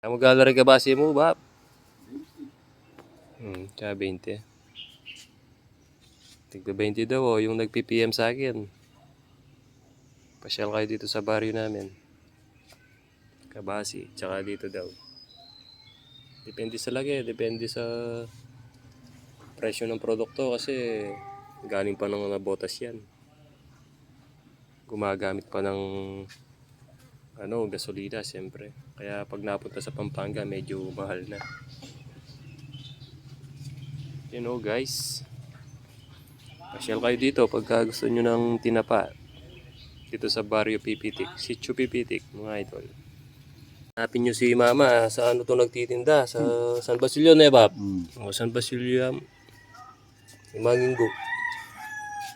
Magkano rin kabase mo, Bap? Tsaka 20. Tigba 20 daw, oh, yung nag-PPM sa akin. Pasyal kayo dito sa baryo namin. Kabasi, tsaka dito daw. Depende sa lagi, depende sa presyo ng produkto kasi galing pa ng mga botas yan. Gumagamit pa ng gasolina siyempre. Kaya pag napunta sa Pampanga medyo mahal na. Guys, pasyal kayo dito pagka gusto nyo ng tinapa dito sa baryo Pipitik, Sitio Pipitik mga idol. Hanapin nyo si Mama sa to nagtitinda sa San Basilio na Bab. O San Basilio ni Manginggo.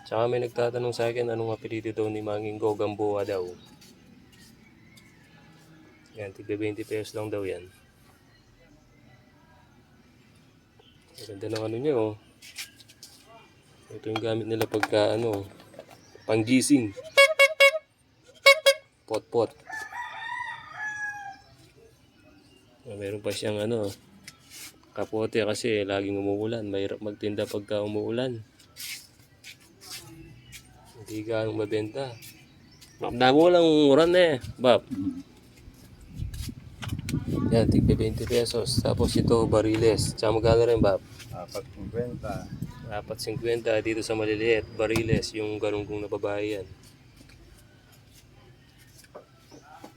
Tsaka may nagtatanong sa akin anong apelyido daw ni Manginggo, Gamboa daw. Yan, tigbe 20 pesos lang daw yan. Ganda ng niya, oh. Ito yung gamit nila pagka panggising. Pot-pot. Meron pa siyang kapote kasi laging umuulan. Mahirap magtinda pagka umuulan. Hindi ganong mabenta. Dami mo lang uran Bab. Yan, tigbe 20 pesos. Tapos ito, bariles. Tsaka magkano rin, Bab? 4.50. 4.50 dito sa maliliit. Bariles, yung galunggong na babae yan.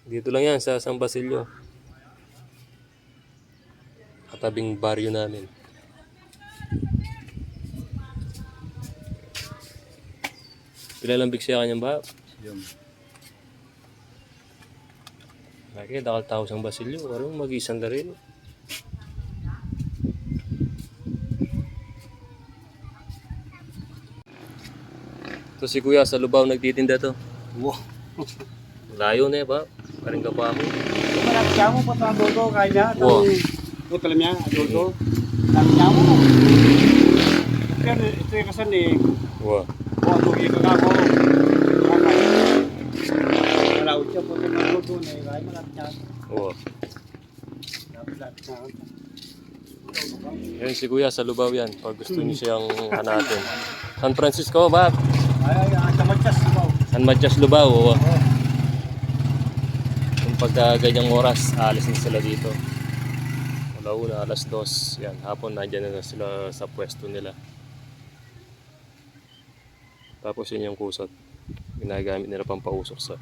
Dito lang yan sa San Basilio. Katabing baryo namin. Pila lang bigsiya kanyang Bab? Yung Lagi, dakal tao San Basilio. Parang mag-isang na rin. Ito si Kuya sa Lubao nagtitinda to. wow. Layo na Bab. Paring ka pa mo. Marami siya mo po sa dodo kaya Wow. Ito lang niya, dodo. Marami siya mo. Pero ito yung kasan Wow. tugi ka ako. Wala siya po sa dodo na kaya marami siya. Wow. Dapat na. Yan si Kuya sa Lubao yan. Pag gusto niyo siyang hanapin. San Francisco, Bab. Ay, sa Matias mo. San Matias, Lubao. Oh. Kung pagka ganyang oras, alis na sila dito. Alauna, 2:00. Yan, hapon nandyan na sila sa pwesto nila. Tapos yun yung kusot. Ginagamit nila pang pausok sa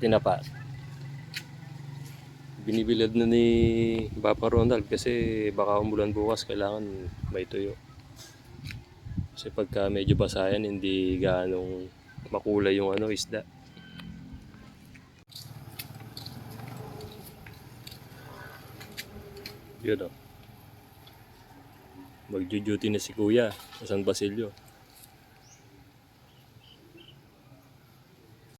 tinapa. Binibilad na ni Papa Ronald kasi baka umulan bukas, kailangan may tuyo. Kasi pagka medyo basayan, hindi ganong makulay yung isda. Yun o. Magjo-duty na si Kuya sa San Basilio.